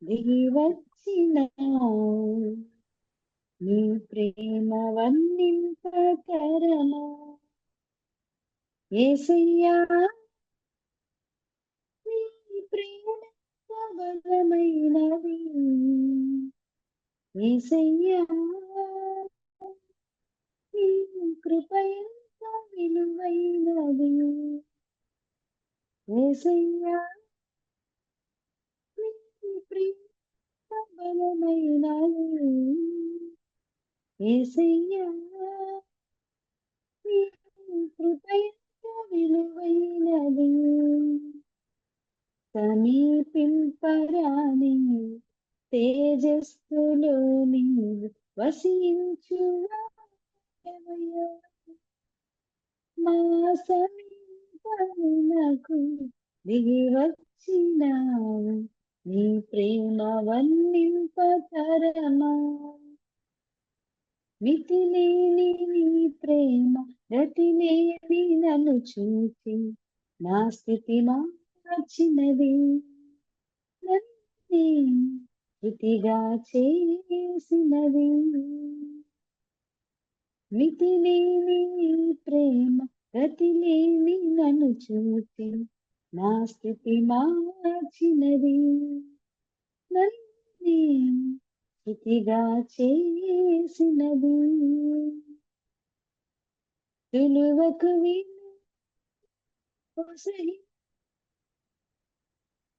దిగి వచ్చినావు నీ ప్రేమ వర్ణింపతరమా యేసయ్యా నీ ప్రేమ బలమైనది యేసయ్యా నీ కృప ఎంత విలువైనది యేసయ్యా నీ ప్రేమ బలమైనది యేసయ్యా నీ కృప ఎంత విలువైనది సమీపింపరాని తేజస్సులో నీవు వసించువాడవయ్యా మా సమీపమునకు దిగి వచ్చినావు నీ ప్రేమ వర్ణింపతరమా మితిలేని నీ ప్రేమ గతిలేని నన్ను చూచి నా స్థితి మార్చినది నన్ను స్థితిగా చేసినది మితిలేని నీ ప్రేమ గతిలేని నన్ను చూచి నా స్థితి మార్చినది నన్ను స్థితిగా చేసినది విలువకు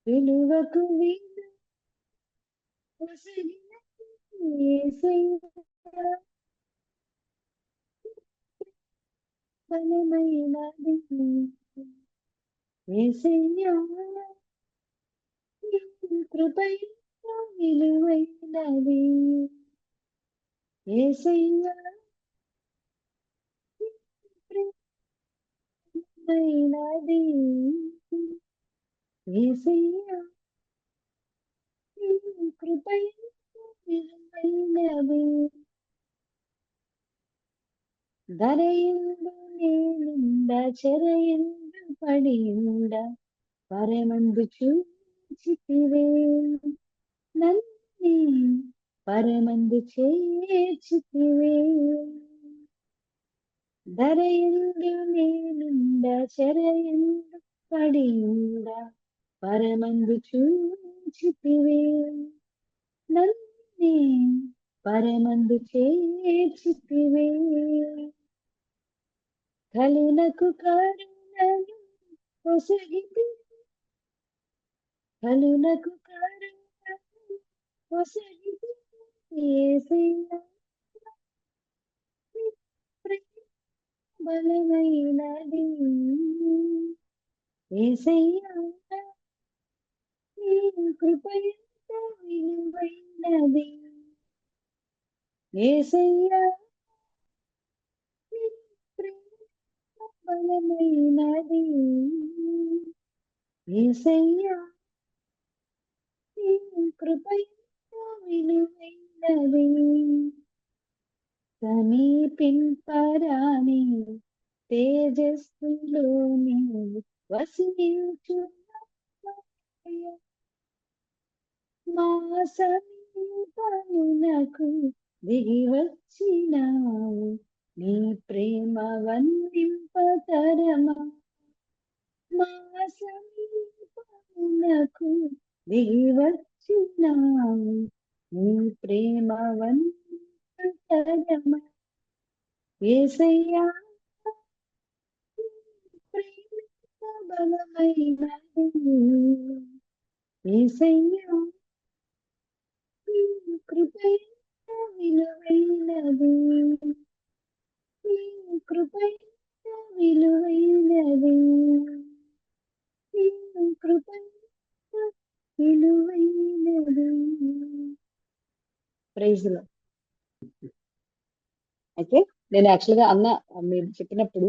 విలువకు బలమైనది యేసయ్యా కృప విలువైనది యేసయ్యా అయినది యేసయ్యా కృప విలువైనది ధరయందు నేనుండ చెరయందు పడియుండ పరమందు చూచితివే నన్ను పరమందు చేర్చితివే ధరయందు నేనుండ చెరయందు పడియుండ పరమందు చూచితివే నన్ను పరమందు చేర్చితివే కలునకు కరుణను పొసగితి కలునకు కరుణను పొసగితి యేసయ్యా బలమైనది యేసయ్యా నీ కృప ఎంత విలువైనది యేసయ్యా నీ ప్రేమ బలమైనది యేసయ్యా నీ కృప ఎంత విలువైనది సమీపింపరాని తేజస్సులో నీవు వసించున్నావయ్యా మా సమీపమునకు దిగి వచ్చినావు నీ ప్రేమ వర్ణింపతరమా మా సమీపమునకు దిగి వచ్చినావు నీ ప్రేమ వర్ణింపతరమా యేసయ్యా ప్రేమ బలమైనది యేసయ్యా కృప ఎంత విలువైనది కృప ఎంత విలువైనది కృప ఎంత విలువైనది. Praise Lord. అయితే నేను యాక్చువల్గా అన్న మీరు చెప్పినప్పుడు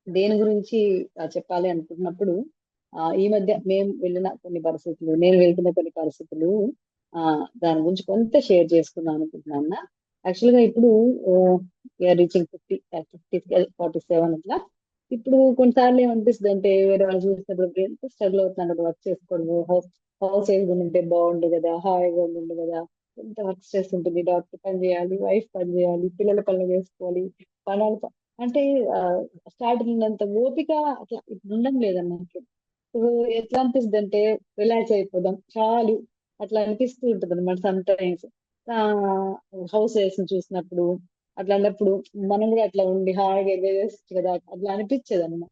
దేని గురించి చెప్పాలి అనుకున్నప్పుడు ఈ మధ్య మేము వెళ్ళిన కొన్ని పరిస్థితులు, నేను వెళ్తున్న కొన్ని పరిస్థితులు దాని గురించి కొంత షేర్ చేసుకుందాం అనుకుంటున్నా. యాక్చువల్గా ఇప్పుడు రీచింగ్ 47 అట్లా. ఇప్పుడు కొన్నిసార్లు ఏమనిపిస్తుంది అంటే వేరే వాళ్ళు చూసినప్పుడు ఎంత స్ట్రగుల్ అవుతున్నాడు వర్క్ చేసుకోవడము, హౌస్ వైఫ్ ఉంటే బాగుండు కదా, హాయిగా ఉండు కదా, ఎంత వర్క్ స్ట్రెస్ ఉంటుంది, డాక్టర్ పని చేయాలి, వైఫ్ పని చేయాలి, పిల్లల పనులు చేసుకోవాలి, పనులు అంటే స్టార్టింగ్ ఉన్నంత ఓపిక అట్లా ఇప్పుడు ఉండడం లేదన్నమాట. ఇప్పుడు ఎట్లా అనిపిస్తుంది అంటే రిలాక్స్ అయిపోదాం చాలు అట్లా అనిపిస్తూ ఉంటుంది అనమాట సమ్ టైమ్స్. ఆ హౌస్ వైఫ్ చూసినప్పుడు అట్లా అన్నప్పుడు మనం కూడా అట్లా ఉండి హాయిగా ఎంజాయ్ చేయొచ్చు కదా అట్లా అనిపించేది అనమాట.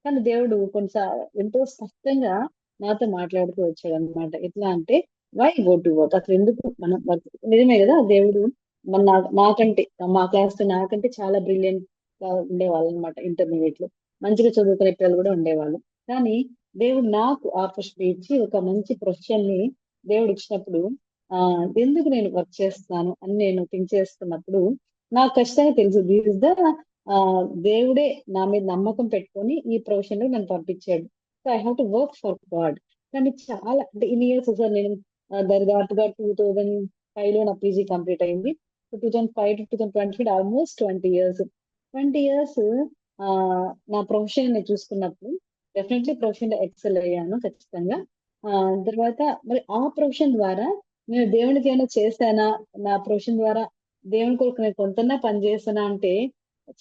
కానీ దేవుడు కొన్నిసార్లు ఎంతో స్పష్టంగా నాతో మాట్లాడుతూ వచ్చాడు అనమాట. ఎట్లా అంటే వై గో టు వర్క్, అసలు ఎందుకు మనం work? నిజమే కదా దేవుడు మన నాకంటే మా క్లాస్ లో నాకంటే చాలా బ్రిలియంట్ గా ఉండేవాళ్ళు అనమాట. ఇంటర్మీడియట్ లో మంచిగా చదువుకునే పిల్లలు కూడా ఉండేవాళ్ళు. కానీ దేవుడు నాకు ఆపర్చునిటీ ఇచ్చి ఒక మంచి ప్రొఫెషన్ ని దేవుడు ఇచ్చినప్పుడు ఆ ఎందుకు నేను వర్క్ చేస్తున్నాను అని నేను థింక్ చేస్తున్నప్పుడు నాకు ఖచ్చితంగా తెలుసు దిస్ ఇస్ ద ఆ దేవుడే నా మీద నమ్మకం పెట్టుకొని ఈ ప్రొఫెషన్ లో నన్ను పంపించాడు. So I have to work for God. కానీ చాలా అంటే ఇన్ని ఇయర్స్ సార్ నేను దరిదాపుగా 2005 లో నా పీజీ కంప్లీట్ అయింది. 2005 to 2020 ఆల్మోస్ట్ 20 ఇయర్స్. 20 ఇయర్స్ ఆ నా ప్రొఫెషన్ ని చూసుకున్నప్పుడు డెఫినెట్లీ ప్రొఫెషన్ లో ఎక్సెల్ అయ్యాను ఖచ్చితంగా. ఆ తర్వాత మరి ఆ ప్రొఫెషన్ ద్వారా నేను దేవునికి ఏమైనా చేశానా, నా ప్రొఫెషన్ ద్వారా దేవుని కొరకు నేను కొంతన్నా పని చేశానా అంటే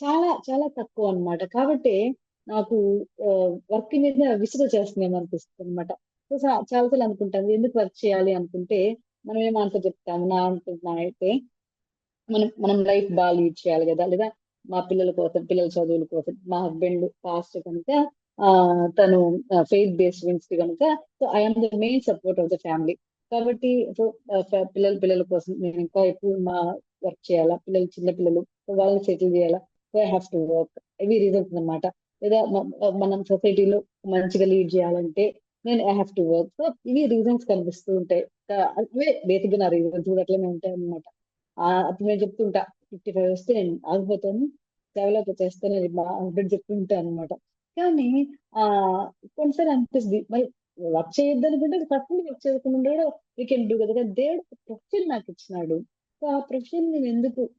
చాలా చాలా తక్కువ అన్నమాట. కాబట్టి నాకు వర్క్ మీద విసుగు చేస్తుందేమో అనిపిస్తుంది అనమాట. సో చాలా సార్లు అనుకుంటాను ఎందుకు వర్క్ చేయాలి అనుకుంటే మనం ఏం ఆన్సర్ చెప్తాము. నా అనుకుంటున్నా అయితే మనం మనం లైఫ్ బాగా లీడ్ చేయాలి కదా, లేదా మా పిల్లల కోసం, పిల్లల చదువుల కోసం, మా హస్బెండ్ పాస్ట్ కనుక ఆ తను ఫెయిత్ బేస్డ్ మినిస్ట్రీ కనుక, so I'm the main support of the family. కాబట్టి సో పిల్లల కోసం నేను ఇంకా ఎక్కువ మా వర్క్ చేయాలా, పిల్లలు చిన్న పిల్లలు సో వాళ్ళని సెటిల్ చేయాలా, so I have to work. ఇవి రీజన్స్ అన్నమాట. లేదా మనం సొసైటీలో మంచిగా లీడ్ చేయాలంటే నేను I have to work. So ఇవి రీజన్స్ కనిపిస్తూ ఉంటాయి. అవే బేసిక్ గా నా రీజన్స్ కూడా అట్లనే ఉంటాయి అన్నమాట. అప్పుడు నేను చెప్తుంటా 55 వస్తే నేను ఆగిపోతాను, డెవలప్ చేస్తానని మా హస్బెండ్ చెప్తుంటాను అనమాట. కానీ ఆ కొన్నిసార్లు అనిపిస్తుంది మరి వర్క్ చేయొద్దు అనుకుంటే ఫస్ట్ వర్క్ చేయకుండా కూడా వీ కెన్ డూ కదా. దేవుడు ప్రొఫెషన్ నాకు ఇచ్చినాడు. సో ఆ ప్రొఫెషన్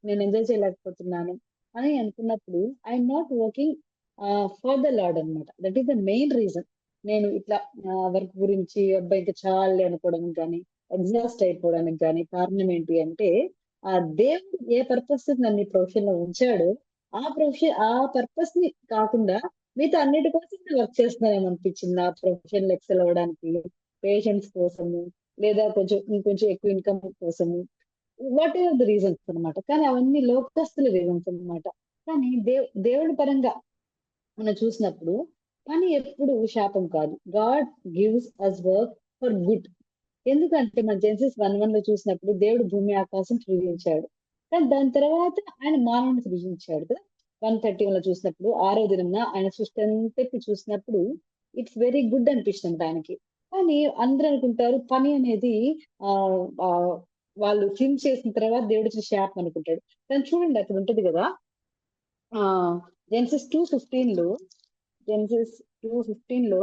నేను ఎంజాయ్ చేయలేకపోతున్నాను అని అనుకున్నప్పుడు I'm not working for the lord అనమాట. That is the main reason. నేను ఇట్లా వర్క్ గురించి అబ్బాయి ఇంకా చాలే అనుకోవడం కానీ, ఎగ్జాస్ట్ అయిపోవడానికి కానీ కారణం ఏంటి అంటే ఆ దేవుడు ఏ పర్పస్ నన్ను ఈ ప్రొఫెషన్ లో ఉంచాడో ఆ పర్పస్ ని కాకుండా మిగతా అన్నిటి కోసం నేను వర్క్ చేస్తున్నానేమో అనిపించింది. నా ప్రొఫెషన్ లో ఎక్సెల్ అవ్వడానికి, పేషెంట్స్ కోసము, లేదా ఇంకొంచెం ఎక్కువ ఇన్కమ్ కోసము, వాట్ ఎవర్ ద రీజన్స్ అన్నమాట. కానీ అవన్నీ లోకస్తుల రీజన్స్ అన్నమాట. కానీ దేవుడి పరంగా మనం చూసినప్పుడు పని ఎప్పుడు శాపం కాదు. God gives us work for good. ఎందుకంటే మన జెన్సిస్ 1:1 లో చూసినప్పుడు దేవుడు భూమి ఆకాశం సృజించాడు. కానీ దాని తర్వాత ఆయన మానవుని సృజించాడు కదా. 1:31 లో చూసినప్పుడు ఆరో దినంన ఆయన సృష్టి అంతటి చూసినప్పుడు ఇట్స్ వెరీ గుడ్ అనిపిస్తుంది ఆయనకి. కానీ అందరూ అనుకుంటారు పని అనేది ఆ ఆ, వాళ్ళు సిన్ చేసిన తర్వాత దేవుడు ఇచ్చిన శాపం అనుకుంటాడు. కానీ చూడండి అక్కడ ఉంటది కదా ఆ జెన్సిస్ 2:15 లో, జెన్సిస్ 2:15 లో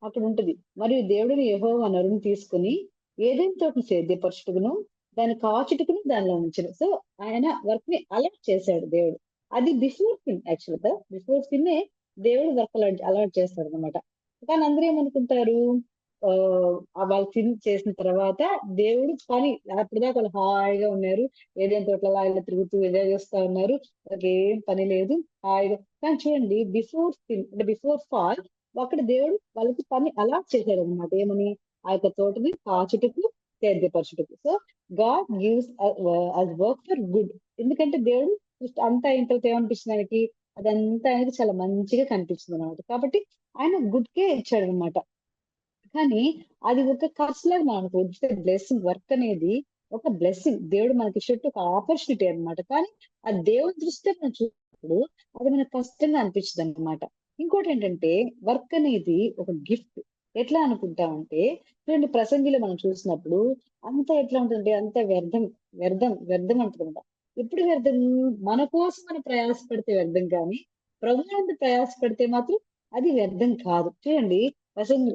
అక్కడ ఉంటది. మరియు దేవుడిని యెహోవా నరుని తీసుకుని ఏదైనా తోటను సేద్యపరచుటకును దాని కాచుటకును దానిలో ఉంచను. సో ఆయన వర్క్ ని అలర్ట్ చేశాడు దేవుడు. అది బిఫోర్ సిన్, యాక్చువల్ గా బిఫోర్ సిన్ దేవుడు వర్క్ అలర్ట్ చేస్తాడు అనమాట. కానీ అందరూ ఏమనుకుంటారు వాళ్ళు సిన్ చేసిన తర్వాత దేవుడు పని అప్పటిదాకా వాళ్ళు హాయిగా ఉన్నారు, ఏదైనా తోటలలో ఇలా తిరుగుతూ ఎంజాయ్ చేస్తా ఉన్నారు, వాళ్ళకి ఏం పని లేదు హాయిగా. కానీ చూడండి బిఫోర్ సిన్ అంటే బిఫోర్ ఫాల్ అక్కడ దేవుడు వాళ్ళకి పని అలా చేశాడు అనమాట. ఏమని ఆ యొక్క తోటని కాచుటకు సేద్యపరచుటకు. So God gives us work for good. ఎందుకంటే దేవుడు అంతా అయిన తర్వాత ఏమనిపించింది ఆయనకి, అదంతా ఆయనకి చాలా మంచిగా కనిపించింది అనమాట. కాబట్టి ఆయన గుడ్ కే ఇచ్చాడు అనమాట. కానీ అది ఒక ఖర్చు లాగా మనం అనుకోవచ్చు. బ్లెస్సింగ్ వర్క్ అనేది ఒక బ్లెస్సింగ్, దేవుడు మనకి ఇచ్చేట్టు ఒక ఆపర్చునిటీ అన్నమాట. కానీ ఆ దేవుడి దృష్టి మనం చూసినప్పుడు అది మనకు కష్టంగా అనిపించదు అనమాట. ఇంకోటి ఏంటంటే వర్క్ అనేది ఒక గిఫ్ట్. ఎట్లా అనుకుంటామంటే చూడండి ప్రసంగిలో మనం చూసినప్పుడు అంతా ఎట్లా ఉంటుంది, అంత వ్యర్థం వ్యర్థం వ్యర్థం అంటుందా. ఎప్పుడు వ్యర్థం? మన కోసం మనం ప్రయాసపడితే వ్యర్థం, కానీ ప్రభుత్వం ప్రయాసపడితే మాత్రం అది వ్యర్థం కాదు. చూడండి ప్రసంగి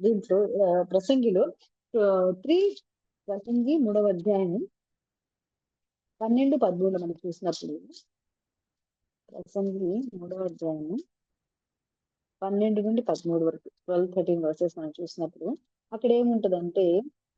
దీంట్లో ప్రసంగిలో 3, ప్రసంగి 3వ అధ్యాయం 12-13 మనం చూసినప్పుడు, ప్రసంగి 3వ అధ్యాయం 12-13 వరకు 12-13 వర్సెస్ మనం చూసినప్పుడు అక్కడ ఏముంటదంటే,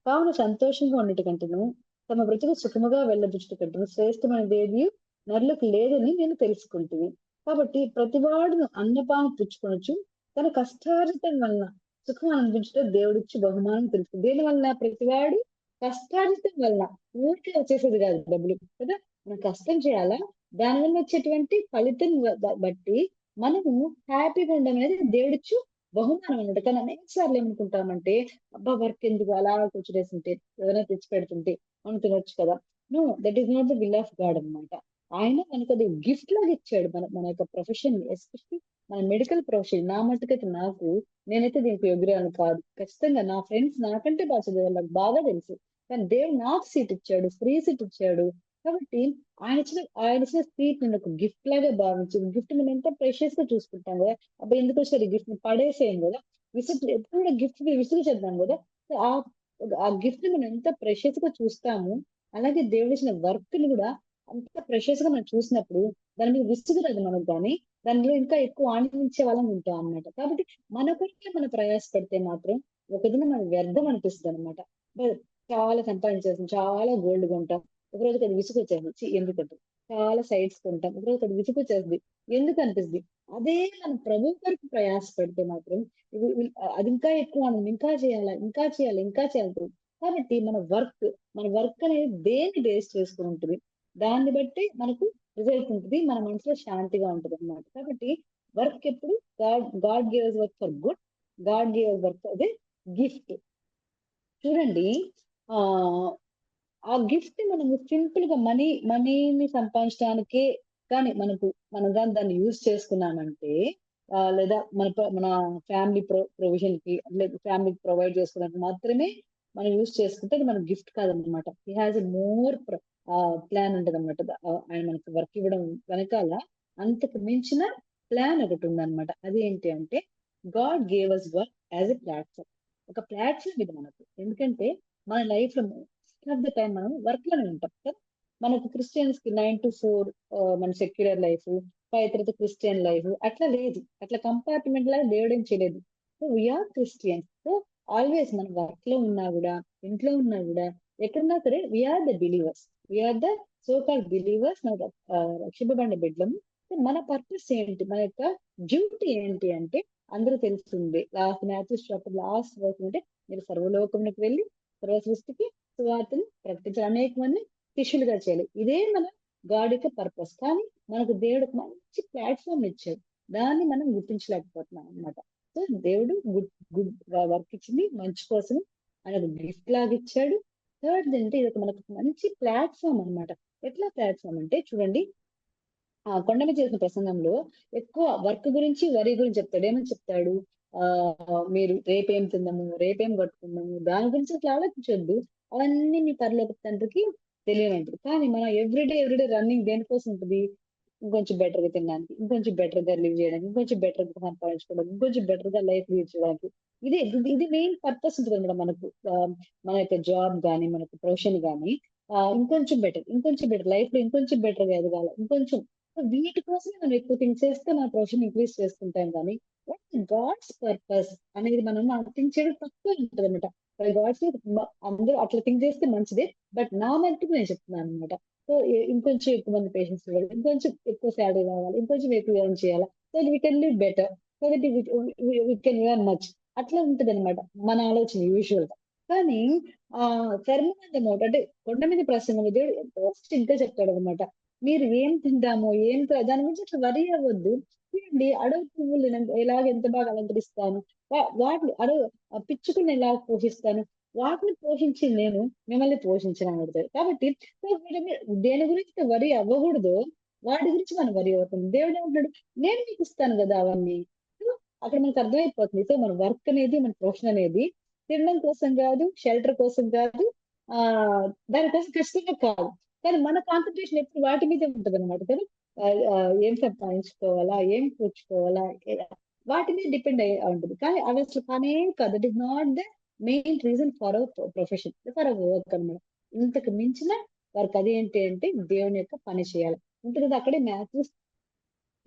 కావున సంతోషంగా ఉండుట కంటెను, తమ బ్రతుకు సుఖముగా వెళ్ళబుచ్చుట కంటెను శ్రేష్టమైనదేదియు నరులకు లేదని నేను తెలుసుకుంటిని. కాబట్టి ప్రతివాడును అన్నపానం పుచ్చుకొనొచ్చు తన కష్టార్జితం వలన సుఖం అనిపించుట దేవుడిచ్చి బహుమానం తెలుసు. దేని వలన? ప్రతివాడు కష్టార్జితం వలన. ఊరికే వచ్చేసేది కాదు డబ్బులు కదా! మనం కష్టం చేయాలా, దానివల్ల వచ్చేటువంటి ఫలితం బట్టి మనము హ్యాపీగా ఉండడం అనేది దేవుడిచ్చు బహుమానం అన్నమాట. కానీ అనేక సార్లు ఏమనుకుంటామంటే, అబ్బా! వర్క్ ఎందుకు అలా కూర్చునేసుంటే, ఏదైనా తెచ్చి పెడుతుంటే మనం తినొచ్చు కదా! No, that is not the will of God అన్నమాట. ఆయన మనకది గిఫ్ట్ లాగా ఇచ్చాడు. మన మన యొక్క ప్రొఫెషన్‌ని ఎస్పెషల్లీ మన మెడికల్ ప్రొఫెషన్. నా మట్టుకైతే నేనైతే దీనికి యోగ్యురాలిని కాదు. ఖచ్చితంగా నా ఫ్రెండ్స్ నాకంటే బా చదివేవాళ్ళు. నాకు బాగా తెలుసు. కానీ దేవుడు నాకు సీట్ ఇచ్చాడు. ఫ్రీ సీట్ ఇచ్చాడు. కాబట్టి ఆయన ఇచ్చిన సీట్‌ని ఒక గిఫ్ట్ లాగా భావించి, గిఫ్ట్ మనం ఎంత ప్రెషియస్‌గా చూసుకుంటాం గదా! అబ్బా! ఎందుకొచ్చారు ఈ గిఫ్ట్‌ని పడేసేయం గదా! ఎప్పుడు కూడా గిఫ్ట్‌ని విసుగు గదా! సో, ఆ గిఫ్ట్‌ని మనం ఎంత ప్రెషియస్‌గా చూస్తామో, అలాగే దేవుడిచ్చిన వర్క్‌ని గూడా అంత ప్రెషియస్‌గా మనం చూసినప్పుడు, దాని మీద విసుగు రాదు మనకు గానీ, దానిలో ఇంకా ఎక్కువ ఆనందించే వాళ్ళం ఉంటాం అన్నమాట. కాబట్టి మన కొరకే మనం ప్రయాసపడితే మాత్రం, ఒక దినం మనకు వ్యర్థం అనిపిస్తదనమాట. బ చాలా సంపాదించేసాం, చాలా గోల్డ్ కొంటాం. ఒకరోజుకి అది విసుగొచ్చేస్తది. ఎందుకొద్దు. చాలా సైట్స్ కొంటాం. ఒకరోజు అది విసుగొచ్చేస్తది. ఎందుకనిపిస్తది. అదే మనం ప్రభు కొరకు ప్రయాసపడితే మాత్రం ఇవి విల్ అది ఇంకా ఎక్కువ ఆనందం. ఇంకా చేయాలా, ఇంకా చేయాలి, ఇంకా చేయాలి. కాబట్టి మన వర్క్ అనేది దేన్ని బేస్ చేసుకొని ఉంటది. దాన్ని బట్టి మనకు రిజల్ట్ ఉంటది. మన మనసులో శాంతిగా ఉంటదన్నమాట. కాబట్టి వర్క్ ఎప్పుడు God gave us work for good. God gave us work for the gift. చూడండి, ఆహ్, ఆ గిఫ్ట్ మనము సింపుల్‌గా మనీని సంపాదించడానికే కానీ మనం గాని దాన్ని యూజ్ చేసుకున్నామంటే, లేదా మన ఫ్యామిలీ ప్రొవిజన్‌కి లేదా ఫ్యామిలీకి ప్రొవైడ్ చేసుకోవడానికి మాత్రమే మనం యూజ్ చేసుకుంటే అది మన గిఫ్ట్ కాదనమాట. He has a more plan ఉంటదనమాట. ఆయన మనకి వర్క్ ఇవ్వడం వెనకాల అంతకు మించిన ప్లాన్ ఒకటుందనమాట. అదేంటి అంటే, God gave us work as a platform. ఒక ప్లాట్‌ఫార్మ్ ఇది మనకు. ఎందుకంటే మన లైఫ్‌లో మోస్ట్ ఆఫ్ ద టైమ్ మనం వర్క్ లోనే ఉంటాం కదా! మనకు క్రిస్టియన్స్‌కి 9-4 మన సెక్యులర్ లైఫ్, 5 తర్వాత క్రిస్టియన్ లైఫ్ అట్లా లేదు. అట్లా కంపార్ట్మెంట్ లాగా దేవుడేం చేయలేదు. So, we are Christians. So, always మనం వర్క్‌లో ఉన్నా గూడా, ఇంట్లో ఉన్నా గూడా, ఎక్కడున్నా సరే we are the believers. We are the so called believers. మనం రక్షింపబడిన బిడ్డలము. సో, మన పర్పస్ ఏంటి? మన యొక్క డ్యూటీ ఏంటి అంటే, అందరూ తెలుస్తుంది. మాథ్యూస్ చాప్టర్ లాస్ట్ వర్స్ అంటే, మీరు సర్వలోకమునకు వెళ్లి సర్వ సృష్టికి సువార్తను ప్రకటించాలి. అనేక మందిని శిష్యులుగా చేయాలి. ఇదే మన గాడ్ యొక్క పర్పస్. కానీ మనకు దేవుడు ఒక మంచి ప్లాట్‌ఫార్మ్ ఇచ్చాడు. దాన్ని మనం గుర్తించలేకపోతున్నాం అన్నమాట. సో, దేవుడు గుడ్ గుడ్ వర్క్ ఇచ్చింది మంచి కోసం ఆయనకు గిఫ్ట్ లాగా ఇచ్చాడు. థర్డ్‌ది అంటే ఇదొక మనకు మంచి ప్లాట్‌ఫార్మ్ అన్నమాట. ఎట్లా ప్లాట్‌ఫార్మ్ అంటే చూడండి, కొండ మీద చేసిన ప్రసంగంలో ఎక్కువ వర్క్ గురించి, వరి గురించి చెప్తాడు. ఏమని చెప్తాడు? మీరు రేపేం తిందాము, రేపేం కట్టుకుందాము, దాని గురించి అసలు ఆలోచించొద్దు. అవన్నీ మీ పరలోకపు తండ్రికి తెలియనంటది. కానీ మనం ఎవ్రీడే రన్నింగ్ దేనికోసం ఉంటది? ఇంకొంచెం బెటర్‌గా తినడానికి, ఇంకొంచెం బెటర్‌గా లివ్ చేయడానికి, ఇంకొంచెం బెటర్‌గా సంపాదించుకోవడానికి, ఇంకొంచెం బెటర్‌గా లైఫ్ లీడ్ చేయడానికి. ఇది మెయిన్ పర్పస్ ఉంటదన్నమాట మనకు. మన యొక్క జాబ్ గాని, మనకు ప్రొఫెషన్ గాని ఇంకొంచెం బెటర్ లైఫ్‌లో ఇంకొంచెం బెటర్‌గా ఎదగాల. ఇంకొంచెం సో, వీటి కోసమే మనం ఎక్కువ థింక్ చేస్తే మన ప్రొఫెషన్ ఇంక్రీజ్ చేసుకుంటాం గానీ, వాట్ గాడ్స్ పర్పస్ అనేది మనం థింక్ చేయడం తక్కువ ఉంటదన్నమాట. బై గాడ్స్ అందరూ అట్లా థింక్ చేస్తే మంచిదే. బట్ నా మట్టుకు నేను చెప్తున్నానన్నమాట. సో, ఇంకొంచెం ఎక్కువ మంది పేషెంట్స్ చూడాలి. ఇంకొంచెం ఎక్కువ సాలరీ రావాలి. ఇంకొంచెం ఎక్కువ ఎర్న్ చేయాలా. So, we can live better. So that we can earn much. అట్లా ఉంటదన్నమాట మన ఆలోచన యూజువల్‌గా. కానీ ఫెర్మాన్ అమౌంట్ అంటే కొండ మీద ప్రసంగంలో దేవుడు ఎంతో స్ట్రిక్ట్‌గా చెప్తాడన్నమాట. మీరు ఏం తింటామో, దాని గురించి అసలు వరీ అవ్వద్దు. చూడండి, అడవి పువ్వులు ఎలాగ ఎంత బాగా అలంకరిస్తాను. వాటిని పిచ్చుకల్ని ఎలా పోషిస్తాను. వాటిని పోషించింది నేను, మిమ్మల్ని పోషించను అని అడుగుతాడు. కాబట్టి సో వీటి మీద దేని గురించి వరీ అవ్వకూడదో, వాటి గురించి మనం వరీ అవుతాం. దేవుడు ఏమంటున్నాడు, నేను మీకు ఇస్తాను గదా అవన్నీ. సో, అక్కడ మనకు అర్థమైపోతుంది. సో, మన వర్క్ అనేది, మన ప్రొఫెషన్ అనేది తినడం కోసం గాదు, షెల్టర్ కోసం గాదు, దానికోసం ఖచ్చితంగా కాదు. కానీ మన కాన్సంట్రేషన్ ఎప్పుడు వాటి మీదే ఉంటదనమాట కదా! ఏం సంపాదించుకోవాలా? ఏం కూర్చుకోవాలా? వాటి మీద డిపెండ్ అయ్యి ఉంటది. కానీ అవి అసలు కానే కాదు. That is not the main reason for our profession. For hour work అన్నమాట. ఇంతకు మించిన వర్క్ అదేంటి అంటే దేవుని యొక్క పని చేయాలి. ఉంటుంది కదా! అక్కడే మాథ్యూ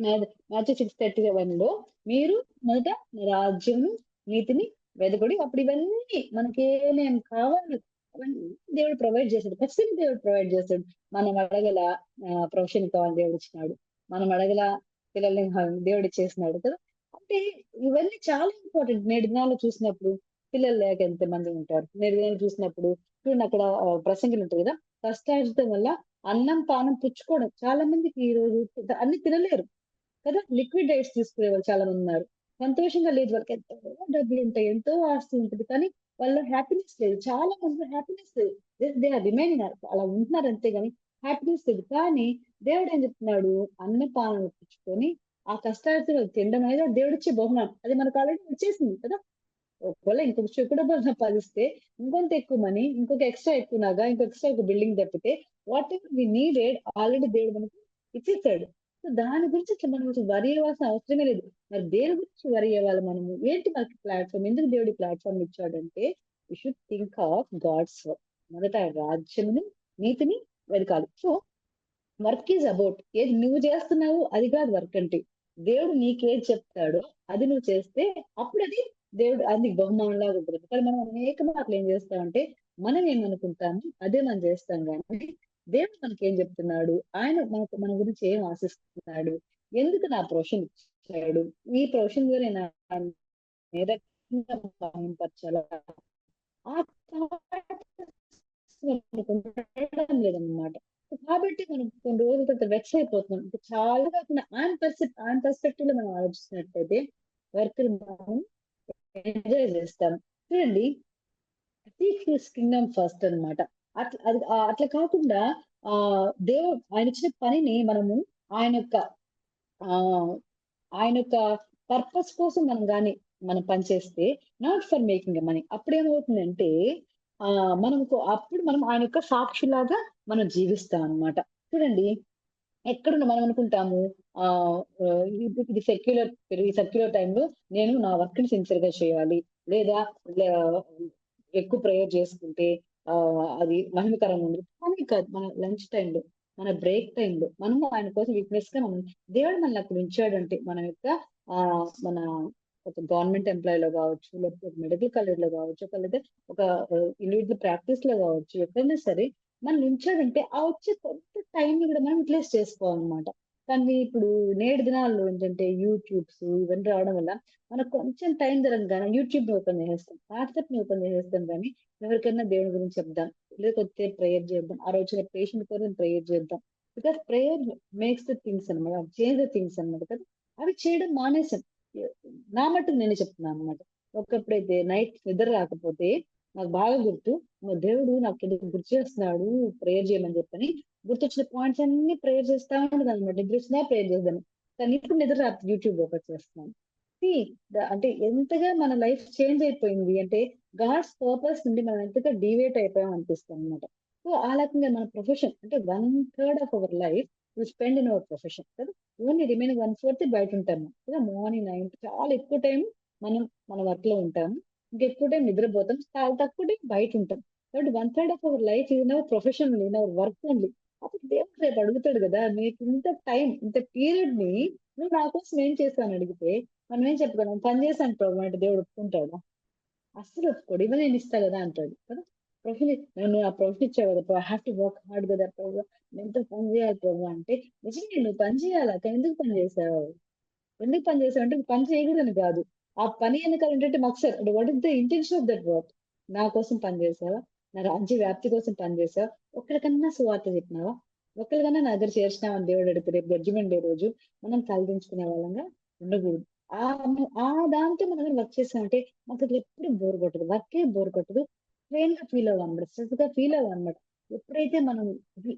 6:37లో మీరు మొదట నా రాజ్యమును, నీతిని వెదకుడి అప్పుడు ఇవన్నీ మనకి ఏమేం కావాలి అవన్నీ దేవుడు ప్రొవైడ్ చేశాడు. ఖచ్చితంగా దేవుడు ప్రొవైడ్ చేస్తాడు. మనం అడగల ప్రొఫెషన్ కావాలి దేవుడు ఇచ్చినాడు. మనం అడగల పిల్లల్ని దేవుడు ఇచ్చేసినాడు కదా. అంటే ఇవన్నీ చాలా ఇంపార్టెంట్. నేటి దినాల్లో చూసినప్పుడు పిల్లలు లేక ఎంతమంది ఉంటారు. నేటి దినాలు చూసినప్పుడు చూడండి అక్కడ ప్రసంగిలు ఉంటారు కదా. కష్టార్జితం వల్ల అన్నం, పానం పుచ్చుకోవడం చాలా మందికి ఈ రోజు అన్ని తినలేరు కదా. లిక్విడ్ డైట్స్ తీసుకునే వాళ్ళు చాలా మంది ఉన్నారు. సంతోషంగా లేదు. వాళ్ళకి ఎంతో డబ్బులు ఉంటాయి, ఎంతో ఆస్తి ఉంటుంది. కానీ వాళ్ళ హ్యాపీనెస్ లేదు. చాలా మంది హ్యాపీనెస్ లేదు. దే ఆర్ రిమైనింగ్ అలా ఉంటున్నారు అంతే గాని హ్యాపీనెస్ లేదు. కానీ దేవుడు ఏం చెప్తున్నాడు? అన్నపానం పుచ్చుకొని ఆ కష్టార్జితం తినడం అనేది దేవుడిచ్చే బహుమానం. అది మనకు ఆల్రెడీ వచ్చేసింది కదా. ఒకవేళ ఇంకొక చెక్కుడు బల్ల సంపాదిస్తే ఇంకొంత ఎక్కువ మనీ, ఇంకొక ఎక్స్ట్రా ఎక్కువ నగ, ఇంకొక ఎక్స్ట్రా ఒక బిల్డింగ్ తప్పితే whatever we needed already దేవుడు మనకు ఇచ్చేసాడు. సో దాని గురించి ఇట్లా మనం అసలు వరి అవ్వాల్సిన అవసరమే లేదు. మరి దేని గురించి వరి అవ్వాలి మనము? ఏంటి మనకి ప్లాట్‌ఫార్మ్? ఎందుకు దేవుడు ఈ ప్లాట్‌ఫార్మ్ ఇచ్చాడంటే we should think of God's work. మొదట ఆయన రాజ్యమును, నీతిని వెతకాలి. సో వర్క్ ఈజ్ అబౌట్ ఏది నువ్వు చేస్తున్నావు అది కాదు వర్క్ అంటే. దేవుడు నీకేది చెప్తాడో అది నువ్వు చేస్తే అప్పుడు అది దేవుడు అది నీకు బహుమానంలాగా ఉంటుంది. కానీ మనం అనేక మార్లు ఏం చేస్తామంటే మనం ఏమనుకుంటాము అదే మనం చేస్తాం కానీ దేవుడు మనకేం చెప్తున్నాడు, ఆయన మనకు మన గురించి ఏం ఆశిస్తున్నాడు, ఎందుకు నా ప్రొఫెషన్ ఇచ్చాడు, ఈ ప్రొఫెషన్ ద్వారా నేను ఆయన్ని ఏ రకంగా మహిమపరచాలా ఆ ఉండడం లేదన్నమాట. కాబట్టి మనం కొన్ని రోజుల తర్వాత వెక్స్ అయిపోతున్నాం. ఇంకా చాలా కాకుండా ఆయన పర్స్పెక్టివ్ లో మనం ఆలోచిస్తున్నట్టయితే వర్క్ మనం ఎంజాయ్ చేస్తాం. చూడండి సీక్ హిస్ కింగ్డమ్ ఫస్ట్ అన్నమాట. అట్లా కాకుండా దేవుడు ఆయన ఇచ్చిన పనిని మనము ఆయన యొక్క ఆహ్, ఆయన యొక్క పర్పస్ కోసం మనం పని చేస్తే not for making a money అప్పుడేమవుతుందంటే అప్పుడు మనం ఆయన యొక్క సాక్షిలాగా మనం జీవిస్తాం అన్నమాట. చూడండి ఎక్కడున్న మనం అనుకుంటాము ఆహ్, ఆహ్, ఇది సెక్యులర్ టైమ్‌లో నేను నా వర్క్‌ని సిన్సియర్‌గా చేయాలి. లేదా లే ఎక్కువ ప్రేయర్ చేసుకుంటే అది మహిమకరంగా ఉండదు. కానీ కాదు. మన లంచ్ టైమ్‌లో, మన బ్రేక్ టైమ్‌లో మనము ఆయన కోసం విట్‌నెస్‌గా దేవుడు మనల్ని అక్కడ ఉంచాడంటే మన యొక్క మన ఒక గవర్నమెంట్ ఎంప్లాయ్‌లో గావచ్చు, లేకపోతే మెడికల్ కాలేజ్‌లో గావచ్చు, లేదా ఒక ఇండివిడ్యువల్ ప్రాక్టీస్‌లో గావచ్చు, ఎక్కడైనా సరే మనల్ని ఉంచాడంటే ఆ వచ్చే కొంత టైంని కూడా మనం యుటిలైజ్ చేసుకోవాలన్నమాట. కానీ ఇప్పుడు నేటి దినాల్లో ఏంటంటే యూట్యూబ్స్ ఇవన్నీ రావడం వల్ల మనకు కొంచెం టైం దొరకగానే యూట్యూబ్‌ని ఓపెన్ చేసేస్తాం. వాట్సాప్‌ని ఓపెన్ చేసేస్తాం గానీ, ఎవరికైనా దేవుడి గురించి చెప్దాం. లేదా కొద్దిసేపు ప్రేయర్ చేద్దాం. ఆ రోజున పేషెంట్ కోసం ప్రేయర్ చేద్దాం. Because prayer makes the things అన్నమాట. చేంజ్ ద థింగ్స్ అన్నమాట కదా! అవి చేయడం మానేసాం. నా మట్టుకు నేనే చెప్తున్నాను అన్నమాట. ఒకప్పుడైతే నైట్ నిద్ర రాకపోతే నాకు బాగా గుర్తు. మా దేవుడు నాకెందుకు గుర్తు చేస్తున్నాడు ప్రేయర్ చేయమని చెప్పని, గుర్తొచ్చిన పాయింట్స్ అన్ని ప్రేయర్ చేస్తా ఉండేదన్నమాట. నిద్రొచ్చినా ప్రేయర్ చేసేదాన్ని. కానీ ఇప్పుడు నిద్ర రాదు యూట్యూబ్ ఓపెన్ చేస్తున్నాను. సీ అంటే ఎంతగా మన లైఫ్ చేంజ్ అయిపోయింది అంటే గాడ్స్ పర్పస్ నుండి మనం ఎంతగా డీవియేట్ అయిపోయాం అనిపిస్తుందన్నమాట. సో ఆ రకంగా మన ప్రొఫెషన్ అంటే 1/3 of our life we spend in our profession కదా! ఓన్లీ రిమైనింగ్ 1/4 బయట ఉంటాము కదా! మార్నింగ్ 9 చాలా ఎక్కువ టైం మనం మన వర్క్ లో ఉంటాము. ఇంకెక్కువ టైం నిద్రపోతాం. చాలా తక్కువ టైం బయట ఉంటాం. కాబట్టి 1/3 of our life in our profession only, in our work only. అప్పుడు దేవుడు రేపు అడుగుతాడు కదా! నీకు ఇంత టైం, ఇంత పీరియడ్ ని నువ్వు నా కోసం ఏం చేశావు అని అడిగితే మనం ఏం చెప్పగలం? పని చేశాను ప్రభు అంటే దేవుడు ఒప్పుకుంటాడా? అస్సలు ఒప్పుకోడు. ఇవి నేను ఇస్తా కదా అంటాడు కదా! నన్ను ఆ ప్రొఫెషన్ ఇచ్చావు కదా ప్రభు! I have to work hard కదా ప్రభు! నేను ఎంతో పని చేయాలి ప్రభు అంటే నిజంగా నువ్వు పని చేయాలా? కానీ ఎందుకు పని చేశావు? ఎందుకు పని చేసావంటే పని చేయకూడదని కాదు. ఆ పని వెనకాల ఏంటంటే మక్సద్ అంటే what is the intention of that work? నా కోసం పని చేసావా? నా రాజ్య వ్యాప్తి కోసం పని చేసావా? ఒక్కడికన్నా సువార్త చెప్పినావా? ఒక్కళ్ళకన్నా నా దగ్గర చేర్చినావా అని దేవుడు అడిగితే రేపు జడ్జిమెంట్ డే రోజు మనం తలదించుకునే వాళ్ళంగా ఉండకూడదు. ఆ ఆ దాంతో మనం వర్క్ చేసామంటే మాకు అసలు ఎప్పుడు బోర్ కొట్టదు. వర్కే బోర్ కొట్టదు. ట్రైన్‌గా ఫీల్ అవ్వమన్నమాట. స్ట్రెస్‌గా ఫీల్ అవ్వమన్నమాట. ఎప్పుడైతే మనం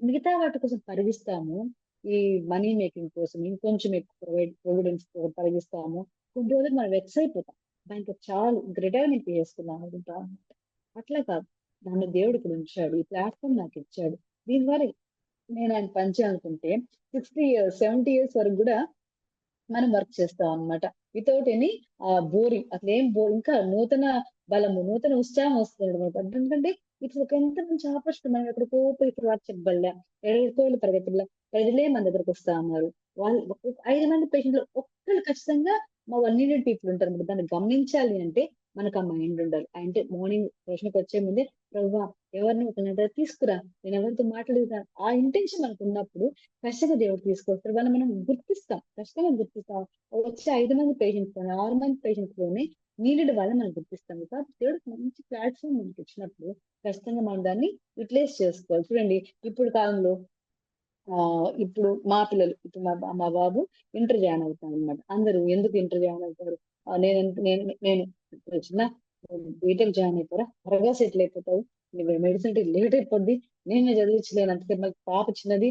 మిగతా వాటి కోసం పరిగిస్తామో ఈ మనీ మేకింగ్ కోసం ఇంకొంచెం ఎక్కువ ప్రొవిడెన్స్ కలిగిస్తాము. కొన్ని రోజులు మనం వెక్స్ అయిపోతాం. దానికి చాలు ఇంక రిటైర్మెంట్ చేసుకుందాం అనుకుంటాం అన్నమాట. అట్లా కాదు. నన్ను దేవుడు ఇక్కడ ఉంచాడు. ఈ ప్లాట్‌ఫార్మ్ నాకిచ్చాడు. దీని ద్వారా నేను ఆయన పని చేయాలనుకుంటే 60 ఇయర్స్, 70 ఇయర్స్ వరకు గూడా మనం వర్క్ చేస్తాం అన్నమాట. Without any boring. అసలేం ఇంకా నూతన బలము, నూతన ఉత్సాహం వస్తుందన్నమాట. ఎందుకంటే ఇప్పుడు ఒక ఎంత మంచి ఆపర్చునిటీ మనం ఎక్కడికో పోయి ఇప్పుడు వారు చెప్పబడలే. ఎక్కడికో వెళ్లి పరిగెత్తబడలే. ప్రజలే మన దగ్గరకు వస్తా ఉన్నారు. వాళ్ళు 5 మంది పేషెంట్‌లో ఒక్కళ్ళు ఖచ్చితంగా మా 1 నీడెడ్ పీపుల్ ఉంటారన్నమాట. దాన్ని గమనించాలి అంటే మనకు ఆ మైండ్ ఉండాలి. అంటే మార్నింగ్ ప్రశ్నకు వచ్చే ముందే ప్రభువా ఎవరిని ఒకళ్ళ దగ్గర తీసుకురా. నేను ఎవరితో మాట్లాడుతాను. ఆ ఇంటెన్షన్ మనకు ఉన్నప్పుడు ఖచ్చితంగా దేవుడు తీసుకొస్తాడు. వాళ్ళని మనం గుర్తిస్తాం. ఖచ్చితంగా గుర్తిస్తాం. వచ్చే 5 మంది పేషెంట్స్ లోని, 6 మంది పేషెంట్స్ లోని నీడెడ్ వాళ్ళని మనం గుర్తిస్తాం. కాబట్టి దేవుడు మంచి ప్లాట్‌ఫార్మ్ మనకి ఇచ్చినప్పుడు ఖచ్చితంగా మనం దాన్ని యుటిలైజ్ చేసుకోవాలి. చూడండి ఇప్పుడు కాలంలో ఇప్పుడు మా పిల్లలు ఇప్పుడు మా బాబు ఇంటర్ జాయిన్ అవుతాడనమాట. అందరూ ఎందుకు ఇంటర్ జాయిన్ అవుతారు? నేను ఇప్పుడు చిన్న బీటెక్ జాయిన్ అయిపోరా? త్వరగా సెటిల్ అయిపోతావు. నువ్వు మెడిసిన్ అంటే లేట్ అయిపోద్ది. నేనే చదివించలేను. అంతసేపు నాకు పాప చిన్నది.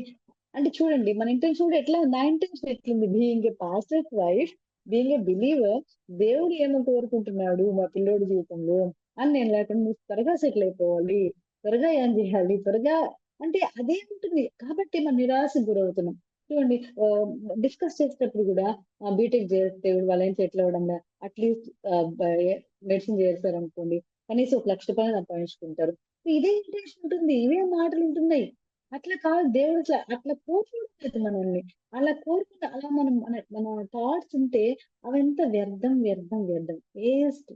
అంటే చూడండి మన ఇంటెన్షన్ కూడా ఎట్లా ఉంది? నా ఇంటెన్షన్ ఎట్లుంది? Being a pastors wife, being a believer, దేవుడు ఏమని కోరుకుంటున్నాడు మా పిల్లోడి జీవితంలో అని నేను లేకుండా నువ్వు త్వరగా సెటిల్ అయిపోవాలి. త్వరగా ఏం చేయాలి? త్వరగా అంటే అదే ఉంటుంది. కాబట్టి మనం నిరాశకు గురవుతున్నాం. చూడండి డిస్కస్ చేసేటప్పుడు కూడా బీటెక్ చేస్తే వాళ్ళేం సెటిల్ అవ్వడంలే. అట్‌లీస్ట్ మెడిసిన్ చేశారనుకోండి. కనీసం ఒక రూ. 1,00,000 సంపాదించుకుంటారు. ఇదే ఇంటెన్షన్ ఉంటుంది. ఇవే మాటలు ఉంటున్నాయి. అట్లా కాదు దేవుడు అట్లా కోరుకోవట్లేదు మనల్ని. అలా కోరుకుంటే అలా మనం మన మన థాట్స్ ఉంటే అవంతా వ్యర్థం, వ్యర్థం, వ్యర్థం. వేస్ట్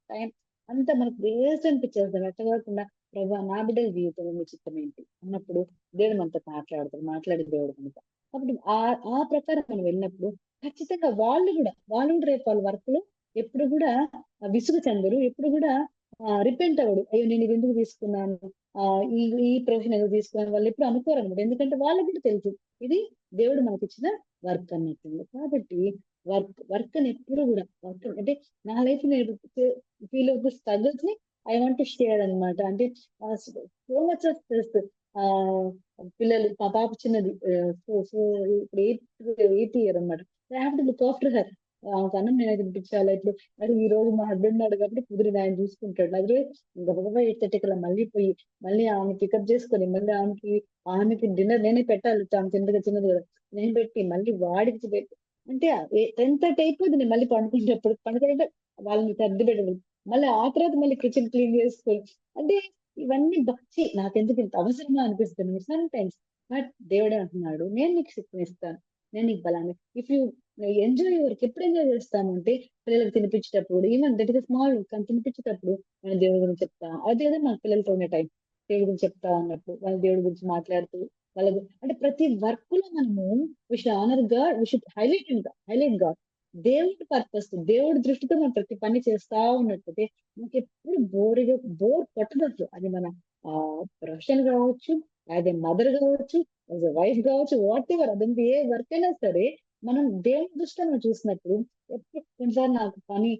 టైం అంతా మనకు వేస్ట్ అనిపించేస్తది. అట్లా కాకుండా ప్రభా నా బిడ్డల జీవితంలో మీ చిత్తం ఏంటి అన్నప్పుడు దేవుడు మనతో మాట్లాడతాడు. మాట్లాడే దేవుడు కనుక. కాబట్టి ఆ ప్రకారం మనం వెళ్ళినప్పుడు ఖచ్చితంగా వాళ్ళు కూడా రేపు వాళ్ళ వర్క్ లో ఎప్పుడు కూడా విసుగు చెందరు. ఎప్పుడు కూడా రిపెంట్ అవ్వడు. అయ్యో నేను ఇది ఎందుకు తీసుకున్నాను? ఈ ఈ ప్రొఫెషన్ ఎందుకు తీసుకున్నాను? వాళ్ళు ఎప్పుడు అనుకోరనమాట. ఎందుకంటే వాళ్ళకి కూడా తెలుసు. ఇది దేవుడు మనకిచ్చిన వర్క్ అన్నట్టు. కాబట్టి వర్క్ అని ఎప్పుడు కూడా వర్క్ అంటే నా లైఫ్ నేను ఫీల్ అవుతూ స్ట్రగుల్స్ ని ఐ వాంట్ టు షేర్ అనమాట. అంటే సో మచ్ ఆఫ్ స్ట్రెస్. ఆహ్, పిల్లలు మా పాప చిన్నది. సో సో ఇప్పుడు ఎయిత్ ఇయర్ అనమాట. I have to look after her. ఆమెకు అన్నం నేనే తినిపించాలి. ఇప్పుడు మరి ఈ రోజు మా హస్బెండ్ ఉన్నాడు కాబట్టి కుదిరింది ఆయన చూసుకుంటాడు. అదే గబగబా 8:30 కల్లా మళ్ళీ పోయి మళ్ళీ ఆమె పికప్ చేసుకొని మళ్ళీ ఆమెకి డిన్నర్ నేనే పెట్టాలి. ఆమె చిన్నది కదా! నేను పెట్టి మళ్ళీ వాడికి పెట్టి అంటే 10:30 అయిపోద్ది నేను మళ్ళీ పడుకునేటప్పుడు. పడుకుంటే వాళ్ళని సర్ది పెట్టడం. మళ్ళీ ఆ తర్వాత మళ్ళీ కిచెన్ క్లీన్ చేసుకోవాలి. అంటే ఇవన్నీ నాకెందుకు ఇంత అవసరమా అనిపిస్తుంది సమ్ టైమ్స్. బట్ దేవుడే అంటున్నాడు, నేను నీకు శక్తినిస్తాను. నేను నీకు బలాన్ని if you enjoy your work ఎప్పుడు ఎంజాయ్ చేస్తామంటే పిల్లలకి తినిపించేటప్పుడు ఈవెన్ దట్ ఇస్ స్మాల్ కానీ తినిపించేటప్పుడు నేను దేవుడి గురించి చెప్తా. అదేదో మన పిల్లలతో ఉన్న టైం. దేవుడి గురించి చెప్తా అన్నట్టు. వాళ్ళ దేవుడి గురించి మాట్లాడుతూ అంటే ప్రతి వర్క్ లో మనము we should honour God, we should highlight God. దేవుడి పర్పస్, దేవుడి దృష్టితో మనం ప్రతి పని చేస్తా ఉన్నట్టయితే మనకెప్పుడు బోర్ కొట్టదసలు. అది మన ప్రొఫెషన్ కావచ్చు, యాజ్ ఎ మదర్ కావచ్చు, యాజ్ ఎ వైఫ్ కావచ్చు, వాటెవర్ అదంతా ఏ వర్క్ అయినా సరే మనం దేవుని దృష్టిలో మనం చూసినప్పుడు ఎప్పుడు కొన్నిసార్లు నాకు పని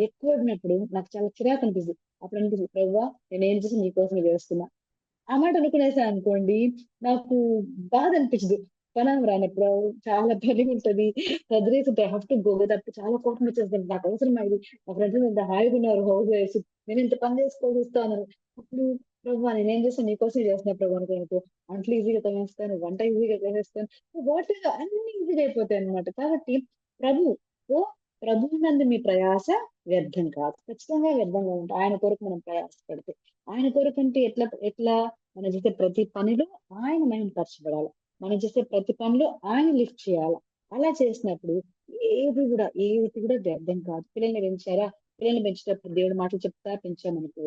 ఎక్కువైనప్పుడు నాకు చాలా చిరాకు అనిపిస్తుంది. అప్పుడు అనిపిస్తుంది ప్రభువా నేనేం చేసి నీకోసమే చేస్తున్నా. ఆ మాట అనుకునేసాననుకోండి, నాకు బాధ అనిపించదు. పనామె రానప్పుడు చాలా పనిగుంటది. Surgeries I have to go కదా! అప్పుడు చాలా కోపం వచ్చేస్తది. నాకవసరమా ఇది? మా ఫ్రెండ్స్ ఎంత హాయిగున్నారు హౌస్ వైఫ్స్. నేనింత పని చేసుకోవాల్సి వస్తాను. అప్పుడు ప్రభువా నేనేం చేస్తాను నీకోసమే చేస్తున్నా ప్రభు అనుకో. అంట్లు ఈజీగా తోమేస్తాను, వంట ఈజీగా చేసేస్తాను. వాటెవర్ అన్నీ ఈజీగా అయిపోతాయన్నమాట. కాబట్టి ప్రభు సో, ప్రభువునందు మీ ప్రయాస వ్యర్థం కాదు. ఖచ్చితంగా వ్యర్థంగా ఉంటాయి. ఆయన కొరకు మనం ప్రయాసపడితే. ఆయన కొరకంటే ఎట్లా మనం చేసే ప్రతి పనిలో ఆయన మహిమపరచబడాలి. మనం చేసే ప్రతి పనిలో ఆయన లిఫ్ట్ చేయాలి. అలా చేసినప్పుడు ఏది కూడా వ్యర్థం కాదు. పిల్లల్ని పెంచారా? పిల్లల్ని పెంచేటప్పుడు దేవుడి మాటలు చెప్తా పెంచామనుకో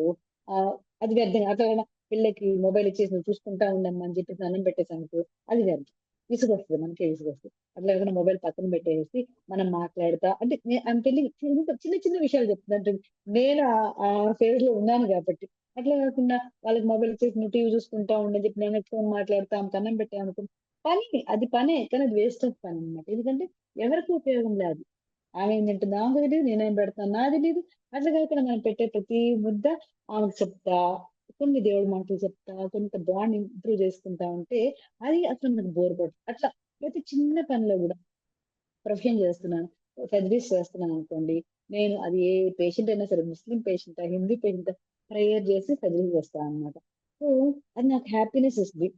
అది వ్యర్థం. అట్లా పిల్లకి మొబైల్ ఇచ్చేసి నువ్వు చూసుకుంటా ఉండమ్మా అని చెప్పేసి అన్నం పెట్టేసామనుకో అది వ్యర్థం. విసుగొస్తది. మనకే విసుగొస్తది. అట్లా కాకుండా మొబైల్ పక్కన పెట్టేసి మనం మాట్లాడతా అంటే ఐయామ్ టెల్లింగ్ చిన్న చిన్న విషయాలు చెప్తున్నా. అంటే నేను ఆ ఫేజ్ లో ఉన్నాను కాబట్టి. అట్లా కాకుండా వాళ్ళకి మొబైల్ ఇచ్చేసి నువ్వు టీవీ చూసుకుంటా ఉండు అని చెప్పి నేను ఫోన్ మాట్లాడతా ఆమెకు అన్నం పెట్టామనుకో అది పనే. కానీ అది వేస్ట్ ఆఫ్ పని అన్నమాట. ఎందుకంటే ఎవరికీ ఉపయోగం లేదు. ఆమెం తింటుందో ఆమెకు తెలీదు. నేనేం పెడతానో నాకు తెలీదు. అట్లా కాకుండా మనం పెట్టే ప్రతి ముద్ద ఆమెకు చెప్తా, కొన్ని దేవుడి మాటలు చెప్తా, కొంత బాండ్ ఇంప్రూవ్ చేసుకుంటా ఉంటే అది అసలు మనకు బోర్ కొట్టదు. అట్లా ప్రతి చిన్న పనిలో గూడా ప్రొఫెషన్ చేస్తున్నాను. సర్జరీస్ చేస్తున్నాననుకోండి. నేను అది ఏ పేషెంట్ అయినా సరే ముస్లిం పేషెంటా, హిందూ పేషెంటా ప్రేయర్ చేసి సర్జరీ చేస్తాననమాట. సో, అది నాకు హ్యాపీనెస్ ఇస్తది.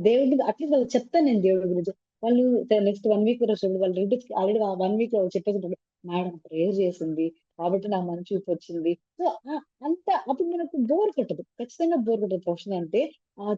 దేవుడి అట్లీస్ట్ వాళ్ళకి చెప్తాను నేను దేవుడి గురించి. వాళ్ళు నెక్స్ట్ 1 వీక్ వచ్చినప్పుడు వాళ్ళ రిలేటివ్స్‌కి ఆల్రెడీ 1 వీక్‌లో చెప్పేసుంటారు. మేడం ప్రేయర్ చేసింది. కాబట్టి నాకు మంచి చూపొచ్చింది. సో, అంత అప్పుడు మనకు బోర్ కొట్టదు. ఖచ్చితంగా బోర్ కొట్టదు ప్రొఫెషన్ అంటే.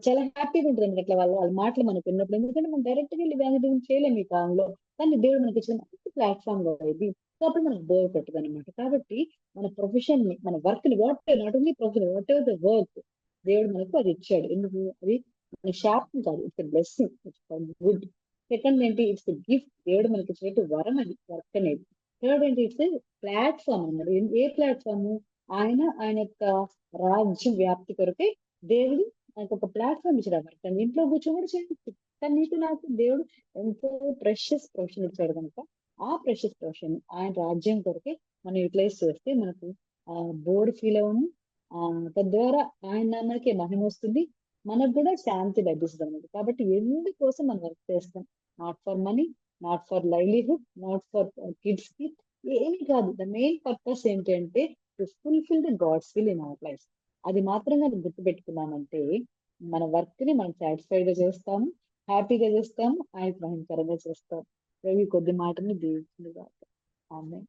చాలా హ్యాపీగా ఉంటదనమాట. అట్లా వాళ్ళ మాటలు మనకు విన్నప్పుడు. ఎందుకంటే మనం డైరెక్ట్‌గా ఎళ్లి ఎవాంజెలిజం చేయలేము ఈ కాలంలో. కానీ దేవుడు మనకిచ్చిన మంచి ప్లాట్‌ఫార్మ్ గదా ఇది. కాబట్టి మనకు బోర్ కొట్టదు అనమాట. కాబట్టి మన ప్రొఫెషన్ ని, మన వర్క్ ని, not only profession, what ever the work దేవుడు మనకు అది ఇచ్చాడు. ఎందుకు అది మన శాపం కాదు, it's blessing, it's good. Second ఏంటి, ఇట్స్ గిఫ్ట్, దేవుడు మనకి ఇచ్చినట్టు వరం అది వర్క్ అనేది. థర్డ్ ఏంటి, ఇట్స్ ప్లాట్ఫామ్ అన్నారు. ఏ ప్లాట్ఫామ్? ఆయన యొక్క రాజ్యం వ్యాప్తి కొరకే దేవుడు మనకు ఒక ప్లాట్ఫామ్ ఇచ్చాడు అన్నమాట. కానీ ఇంట్లో కూర్చొని కూడా చేయొచ్చు. కానీ నీకు నాకు దేవుడు ఎంతో ప్రెషస్ ప్రొఫెషన్ ఇచ్చాడు కనుక ఆ ప్రెషస్ ప్రొఫెషన్ ఆయన రాజ్యం కొరకే మనం యూటిలైజ్ చేస్తే మనకు బోర్ ఫీల్ అవ్వము. తద్వారా ఆయన నాన్నకే మహిమ వస్తుంది, మనకు కూడా శాంతి లభిస్తుంది అన్నమాట. కాబట్టి ఎందుకోసం మనం వర్క్ చేస్తాం? Not for money, not for livelihood, not for kids కి, ఏమి కాదు. ద మెయిన్ పర్పస్ ఏంటంటే to fulfil the God's will in our life. అది మాత్రం కానీ గుర్తు పెట్టుకున్నామంటే మన వర్క్ ని మనం సాటిస్ఫైడ్ గా చేస్తాము, హ్యాపీగా చేస్తాము, ఆయన భయంకరంగా చేస్తాం. రవి కొద్ది మాటని దీవించింది. ఆమె